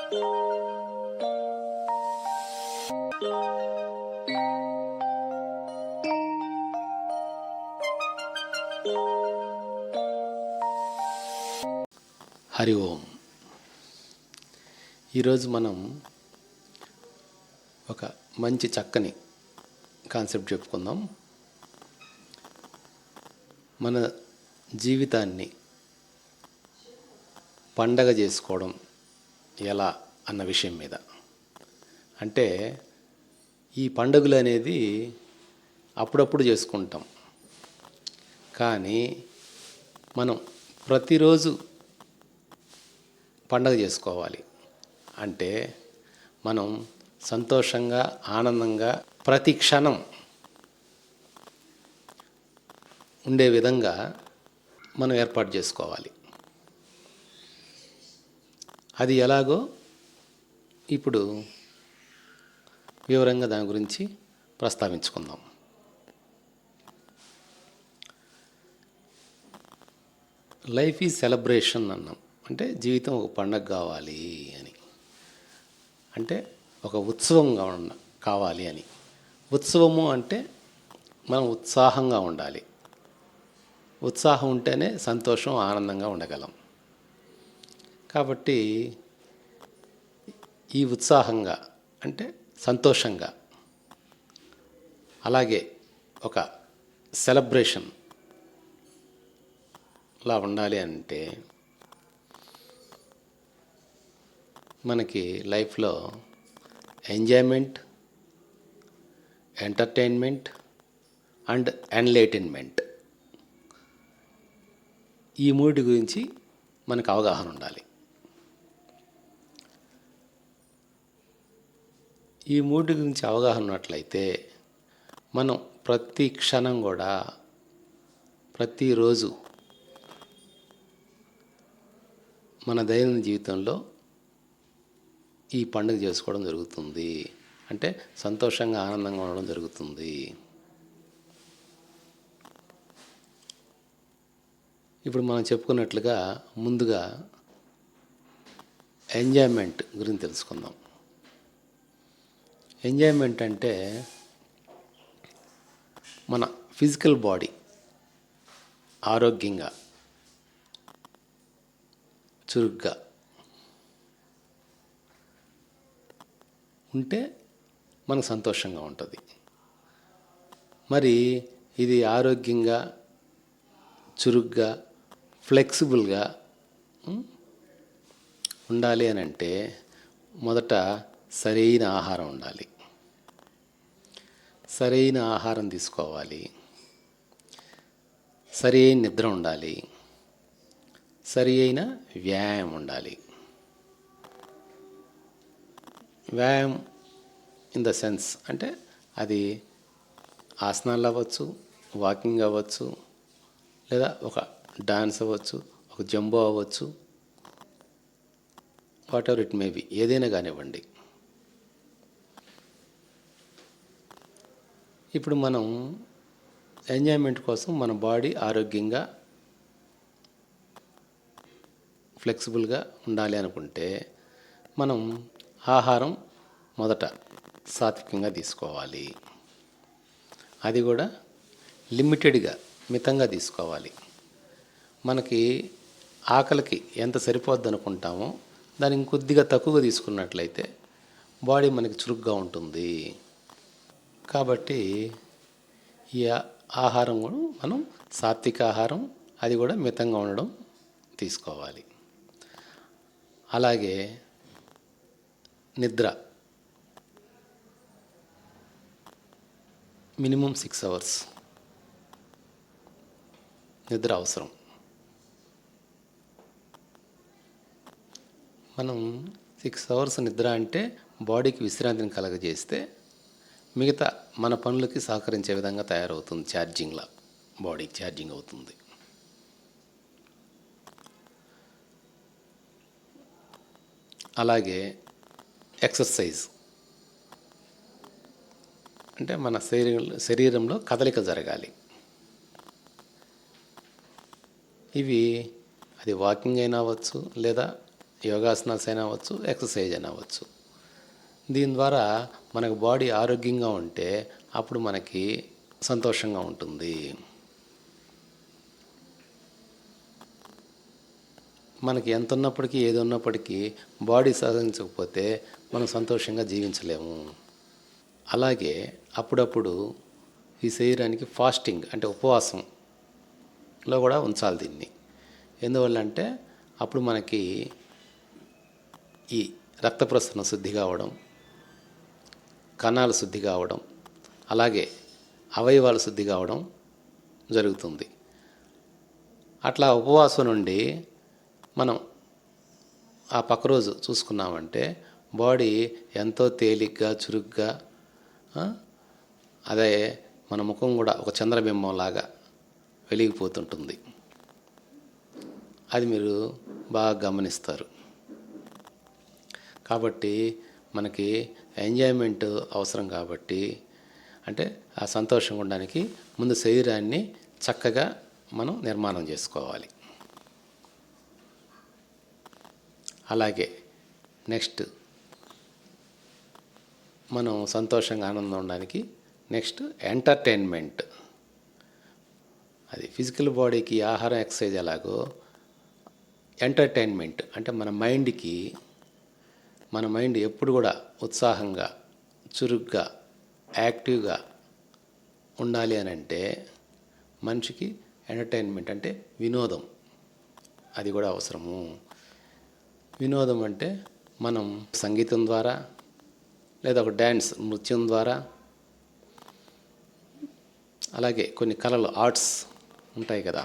హరి ఓం. ఈరోజు మనం ఒక మంచి చక్కని కాన్సెప్ట్ చెప్పుకుందాం. మన జీవితాన్ని పండగ చేసుకోవడం ఎలా అన్న విషయం మీద. అంటే ఈ పండుగలు అనేది అప్పుడప్పుడు చేసుకుంటాం, కానీ మనం ప్రతిరోజు పండగ చేసుకోవాలి. అంటే మనం సంతోషంగా, ఆనందంగా ప్రతి క్షణం ఉండే విధంగా మనం ఏర్పాటు చేసుకోవాలి. అది ఎలాగో ఇప్పుడు వివరంగా దాని గురించి ప్రస్తావించుకుందాం. లైఫ్ ఈజ్ సెలబ్రేషన్ అన్నాం. అంటే జీవితం ఒక పండగ కావాలి అని, అంటే ఒక ఉత్సవంగా కావాలి అని. ఉత్సవము అంటే మనం ఉత్సాహంగా ఉండాలి. ఉత్సాహం ఉంటేనే సంతోషం, ఆనందంగా ఉండగలం. కాబట్టి ఈ ఉత్సాహంగా అంటే సంతోషంగా, అలాగే ఒక సెలబ్రేషన్ లా ఉండాలి అంటే మనకి లైఫ్లో ఎంజాయ్మెంట్, ఎంటర్టైన్మెంట్ అండ్ ఎన్లైటన్మెంట్, ఈ మూడి గురించి మనకు అవగాహన ఉండాలి. ఈ మూడి గురించి అవగాహన ఉన్నట్లయితే మనం ప్రతి క్షణం కూడా, ప్రతిరోజు మన దైనందిన జీవితంలో ఈ పండుగ చేసుకోవడం జరుగుతుంది. అంటే సంతోషంగా, ఆనందంగా ఉండడం జరుగుతుంది. ఇప్పుడు మనం చెప్పుకున్నట్లుగా ముందుగా ఎంజాయ్మెంట్ గురించి తెలుసుకుందాం. ఎంజాయ్మెంట్ అంటే మన ఫిజికల్ బాడీ ఆరోగ్యంగా, చురుగ్గా ఉంటే మనకు సంతోషంగా ఉంటుంది. మరి ఇది ఆరోగ్యంగా, చురుగ్గా, ఫ్లెక్సిబుల్గా ఉండాలి అని అంటే మొదట సరైన ఆహారం ఉండాలి. సరైన ఆహారం తీసుకోవాలి. సరి అయిన నిద్ర ఉండాలి. సరి అయిన వ్యాయామం ఉండాలి. వ్యాయామం ఇన్ ద సెన్స్ అంటే అది ఆసనాలు అవ్వచ్చు, వాకింగ్ అవ్వచ్చు, లేదా ఒక డాన్స్ అవ్వచ్చు, ఒక జంబో అవ్వచ్చు, what ever it may be, ఏదైనా కానివ్వండి. ఇప్పుడు మనం ఎంజాయ్మెంట్ కోసం మన బాడీ ఆరోగ్యంగా, ఫ్లెక్సిబుల్గా ఉండాలి అనుకుంటే మనం ఆహారం మొదట సాత్వికంగా తీసుకోవాలి. అది కూడా లిమిటెడ్గా, మితంగా తీసుకోవాలి. మనకి ఆకలికి ఎంత సరిపోద్ది అనుకుంటామో దాన్ని ఇంకొద్దిగా తక్కువగా తీసుకున్నట్లయితే బాడీ మనకి చురుగ్గా ఉంటుంది. కాబట్టి ఈ ఆహారం కూడా మనం సాత్విక ఆహారం, అది కూడా మితంగా ఉండడం తీసుకోవాలి. అలాగే నిద్ర మినిమం 6 hours నిద్ర అవసరం. మనం 6 hours నిద్ర అంటే బాడీకి విశ్రాంతిని కలగజేస్తే మిగతా మన పనులకి సహకరించే విధంగా తయారవుతుంది. ఛార్జింగ్లా బాడీకి ఛార్జింగ్ అవుతుంది. అలాగే ఎక్సర్సైజ్ అంటే మన శరీరంలో కదలిక జరగాలి. ఇవి అది వాకింగ్ అయినా అవ్వచ్చు, లేదా యోగాసనాస్ అయినా అవ్వచ్చు, ఎక్సర్సైజ్ అయినా అవ్వచ్చు. దీని ద్వారా మనకు బాడీ ఆరోగ్యంగా ఉంటే అప్పుడు మనకి సంతోషంగా ఉంటుంది. మనకి ఎంత ఉన్నప్పటికీ ఏది ఉన్నప్పటికీ బాడీ సహకరించకపోతే మనం సంతోషంగా జీవించలేము. అలాగే అప్పుడప్పుడు ఈ శరీరానికి ఫాస్టింగ్ అంటే ఉపవాసంలో కూడా ఉంచాలి దీన్ని. ఎందువల్ల అంటే అప్పుడు మనకి ఈ రక్త ప్రసరణ శుద్ధి కావడం, కణాలు శుద్ధి కావడం, అలాగే అవయవాలు శుద్ధి కావడం జరుగుతుంది. అట్లా ఉపవాసం నుండి మనం ఆ పక్క రోజు చూసుకున్నామంటే బాడీ ఎంతో తేలిగ్గా చురుగ్గా, అదే మన ముఖం కూడా ఒక చంద్రబింబం లాగా వెలిగిపోతుంటుంది. అది మీరు బాగా గమనిస్తారు. కాబట్టి మనకి ఎంజాయ్మెంట్ అవసరం కాబట్టి, అంటే ఆ సంతోషంగా ఉండడానికి ముందు శరీరాన్ని చక్కగా మనం నిర్మాణం చేసుకోవాలి. అలాగే నెక్స్ట్ మనం సంతోషంగా ఆనందంగా ఉండడానికి నెక్స్ట్ ఎంటర్టైన్మెంట్. అది ఫిజికల్ బాడీకి ఆహారం ఎక్సర్సైజ్ ఎలాగో ఎంటర్టైన్మెంట్ అంటే మన మైండ్ ఎప్పుడు కూడా ఉత్సాహంగా చురుగ్గా యాక్టివ్గా ఉండాలి అని అంటే మనిషికి ఎంటర్టైన్మెంట్ అంటే వినోదం అది కూడా అవసరము. వినోదం అంటే మనం సంగీతం ద్వారా లేదా ఒక డ్యాన్స్ నృత్యం ద్వారా, అలాగే కొన్ని కళలు ఆర్ట్స్ ఉంటాయి కదా,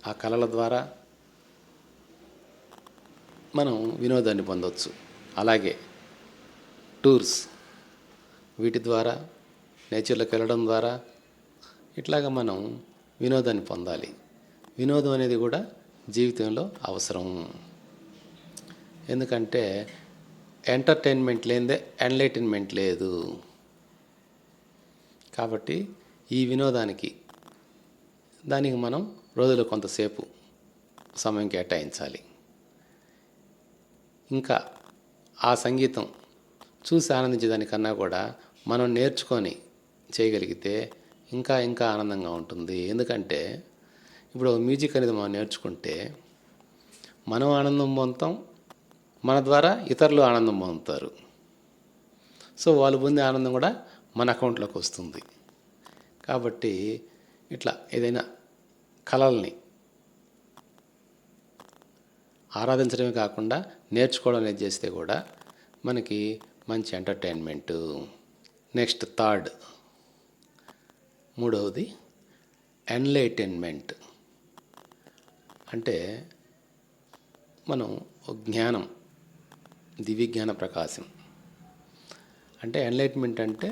ఆ కళల ద్వారా మనం వినోదాన్ని పొందవచ్చు. అలాగే టూర్స్, వీటి ద్వారా నేచర్లోకి వెళ్ళడం ద్వారా ఇట్లాగా మనం వినోదాన్ని పొందాలి. వినోదం అనేది కూడా జీవితంలో అవసరం. ఎందుకంటే ఎంటర్టైన్మెంట్ లేనిదే ఎన్లైటన్మెంట్ లేదు. కాబట్టి ఈ వినోదానికి దానికి మనం రోజులో కొంతసేపు సమయం కేటాయించాలి. ఇంకా ఆ సంగీతం చూసి ఆనందించేదానికన్నా కూడా మనం నేర్చుకొని చేయగలిగితే ఇంకా ఇంకా ఆనందంగా ఉంటుంది. ఎందుకంటే ఇప్పుడు మ్యూజిక్ అనేది మనం నేర్చుకుంటే మనం ఆనందం పొందుతాం, మన ద్వారా ఇతరులు ఆనందం పొందుతారు. సో వాళ్ళు పొందే ఆనందం కూడా మన అకౌంట్లోకి వస్తుంది. కాబట్టి ఇట్లా ఏదైనా కళల్ని ఆరాధించడమే కాకుండా నేర్చుకోవడం అనేది చేస్తే కూడా మనకి మంచి ఎంటర్టైన్మెంటు. నెక్స్ట్ మూడవది ఎన్లైటన్మెంట్. అంటే మనం జ్ఞానం, దివ్య జ్ఞాన ప్రకాశం. అంటే ఎన్లైట్మెంట్ అంటే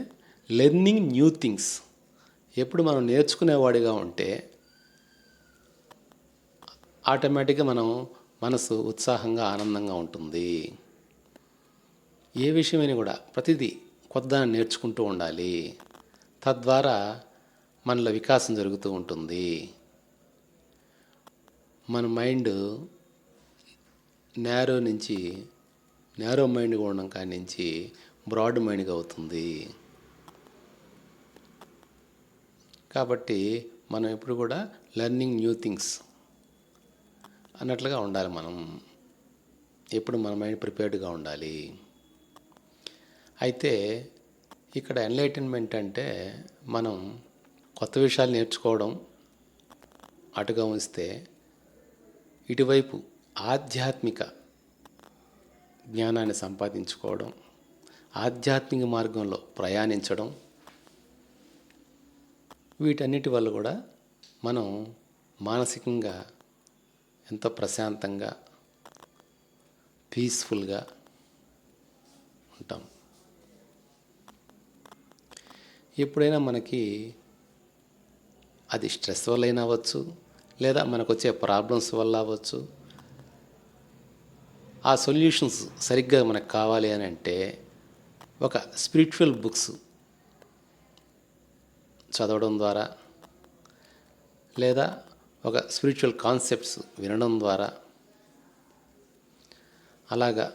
లెర్నింగ్ న్యూ థింగ్స్. ఎప్పుడు మనం నేర్చుకునేవాడిగా ఉంటే ఆటోమేటిక్గా మనం మనసు ఉత్సాహంగా ఆనందంగా ఉంటుంది. ఏ విషయమైనా కూడా ప్రతిదీ కొత్తదాన్ని నేర్చుకుంటూ ఉండాలి. తద్వారా మనలో వికాసం జరుగుతూ ఉంటుంది. మన మైండ్ నేరో మైండ్గా ఉండడం కాడి నుంచి బ్రాడ్ మైండ్గా అవుతుంది. కాబట్టి మనం ఎప్పుడు కూడా లెర్నింగ్ న్యూ థింగ్స్ అన్నట్లుగా ఉండాలి. మనం ఎప్పుడు మన మైండ్ ప్రిపేర్డ్గా ఉండాలి. అయితే ఇక్కడ ఎన్లైటన్మెంట్ అంటే మనం కొత్త విషయాలు నేర్చుకోవడం అటుగా ఉంచితే, ఇటువైపు ఆధ్యాత్మిక జ్ఞానాన్ని సంపాదించుకోవడం, ఆధ్యాత్మిక మార్గంలో ప్రయాణించడం, వీటన్నిటి వల్ల కూడా మనం మానసికంగా ఎంతో ప్రశాంతంగా పీస్ఫుల్గా ఉంటాం. ఎప్పుడైనా మనకి అది స్ట్రెస్ వల్ల అయినా అవ్వచ్చు, లేదా మనకు వచ్చే ప్రాబ్లమ్స్ వల్ల అవ్వచ్చు, ఆ సొల్యూషన్స్ సరిగ్గా మనకు కావాలి అని అంటే ఒక స్పిరిచువల్ బుక్స్ చదవడం ద్వారా, లేదా ఒక స్పిరిచువల్ కాన్సెప్ట్స్ వినడం ద్వారా, అలాగా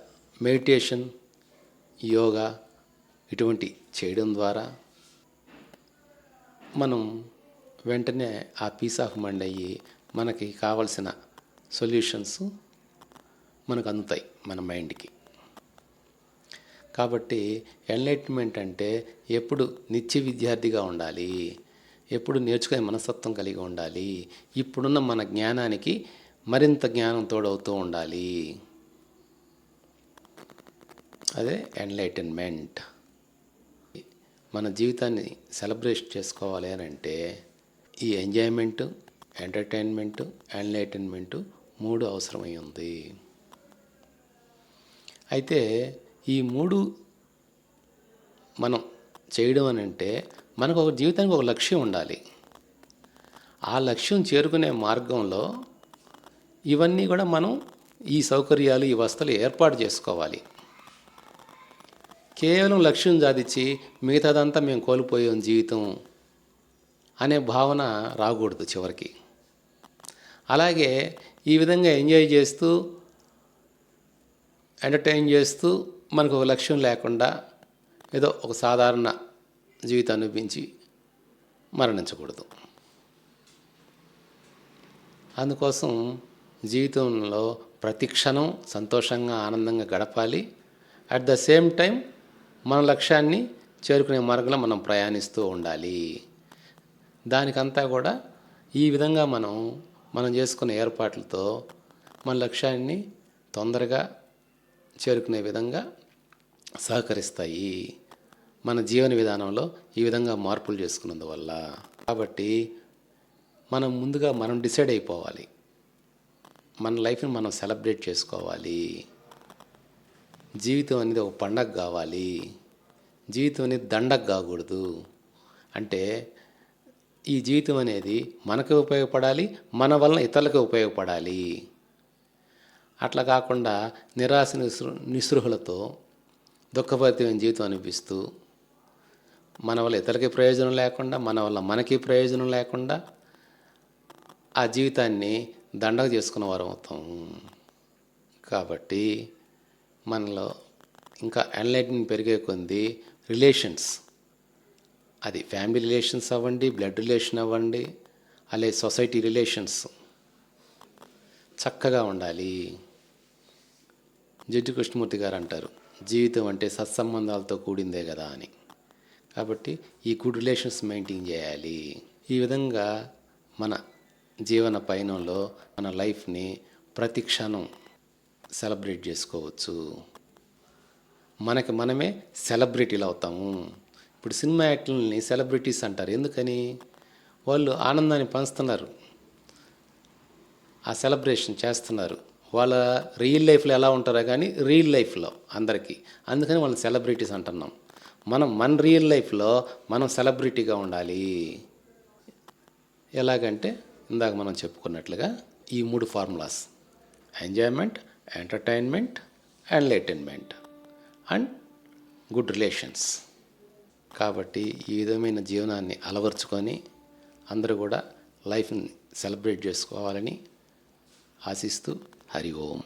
మెడిటేషన్, యోగా ఇటువంటి చేయడం ద్వారా మనం వెంటనే ఆ పీస్ ఆఫ్ మైండ్ అయ్యి మనకి కావలసిన సొల్యూషన్స్ మనకు అందుతాయి మన మైండ్కి. కాబట్టి ఎన్లైట్మెంట్ అంటే ఎప్పుడు నిత్య విద్యార్థిగా ఉండాలి, ఎప్పుడు నేర్చుకునే మనస్తత్వం కలిగి ఉండాలి, ఇప్పుడున్న మన జ్ఞానానికి మరింత జ్ఞానం తోడవుతూ ఉండాలి. అదే ఎన్లైటన్మెంట్. మన జీవితాన్ని సెలబ్రేట్ చేసుకోవాలి అని అంటే ఈ ఎంజాయ్మెంటు, ఎంటర్టైన్మెంటు, ఎన్లైటన్మెంటు 3 అవసరమై ఉంది. అయితే ఈ 3 మనం చేయడం అని అంటే మనకు ఒక జీవితానికి ఒక లక్ష్యం ఉండాలి. ఆ లక్ష్యం చేరుకునే మార్గంలో ఇవన్నీ కూడా మనం ఈ సౌకర్యాలు, ఈ వసతులు ఏర్పాటు చేసుకోవాలి. కేవలం లక్ష్యం సాధించి మిగతాదంతా మేము కోల్పోయాం జీవితం అనే భావన రాకూడదు చివరికి. అలాగే ఈ విధంగా ఎంజాయ్ చేస్తూ, ఎంటర్టైన్ చేస్తూ మనకు ఒక లక్ష్యం లేకుండా ఏదో ఒక సాధారణ జీవితాన్ని అనిపించి మరణించకూడదు. అందుకోసం జీవితంలో ప్రతి క్షణం సంతోషంగా, ఆనందంగా గడపాలి. అట్ ద సేమ్ టైం మన లక్ష్యాన్ని చేరుకునే మార్గంలో మనం ప్రయాణిస్తూ ఉండాలి. దానికంతా కూడా ఈ విధంగా మనం చేసుకునే ఏర్పాట్లతో మన లక్ష్యాన్ని తొందరగా చేరుకునే విధంగా సహకరిస్తాయి. మన జీవన విధానంలో ఈ విధంగా మార్పులు చేసుకున్నందువల్ల. కాబట్టి మనం ముందుగా డిసైడ్ అయిపోవాలి. మన లైఫ్ని మనం సెలబ్రేట్ చేసుకోవాలి. జీవితం అనేది ఒక పండగ కావాలి. జీవితం అనేది దండగ కాకూడదు. అంటే ఈ జీవితం అనేది మనకు ఉపయోగపడాలి, మన వలన ఇతరులకు ఉపయోగపడాలి. అట్లా కాకుండా నిరాశ నిస్పృహలతో దుఃఖభరితమైన జీవితం అనిపిస్తూ మన వల్ల ఇతరులకి ప్రయోజనం లేకుండా, మన వల్ల మనకి ప్రయోజనం లేకుండా ఆ జీవితాన్ని దండగ చేసుకున్న వారం అవుతాం. కాబట్టి మనలో ఇంకా ఎన్లైట్మెంట్ పెరిగే కొద్దీ రిలేషన్స్, అది ఫ్యామిలీ రిలేషన్స్ అవ్వండి, బ్లడ్ రిలేషన్ అవ్వండి, అలాగే సొసైటీ రిలేషన్స్ చక్కగా ఉండాలి. జడ్జి కృష్ణమూర్తి గారు అంటారు, జీవితం అంటే సత్సంబంధాలతో కూడిందే కదా అని. కాబట్టి ఈ గుడ్ రిలేషన్స్ మెయింటైన్ చేయాలి. ఈ విధంగా మన జీవన పయనంలో మన లైఫ్ని ప్రతి క్షణం సెలబ్రేట్ చేసుకోవచ్చు. మనకి మనమే సెలబ్రిటీలు అవుతాము. ఇప్పుడు సినిమా యాక్టర్లని సెలబ్రిటీస్ అంటారు. ఎందుకని? వాళ్ళు ఆనందాన్ని పంచుతున్నారు, ఆ సెలబ్రేషన్ చేస్తున్నారు. వాళ్ళ రియల్ లైఫ్లో ఎలా ఉంటారో కానీ రియల్ లైఫ్లో అందరికీ, అందుకని వాళ్ళని సెలబ్రిటీస్ అంటున్నాం. మన రియల్ లైఫ్లో మనం సెలబ్రిటీగా ఉండాలి. ఎలాగంటే ఇందాక మనం చెప్పుకున్నట్లుగా ఈ 3 formulas: enjoyment, entertainment, enlightenment and good relations. కాబట్టి ఈ విధమైన జీవనాన్ని అలవర్చుకొని అందరూ కూడా లైఫ్ని సెలబ్రేట్ చేసుకోవాలని ఆశిస్తూ హరి ఓం.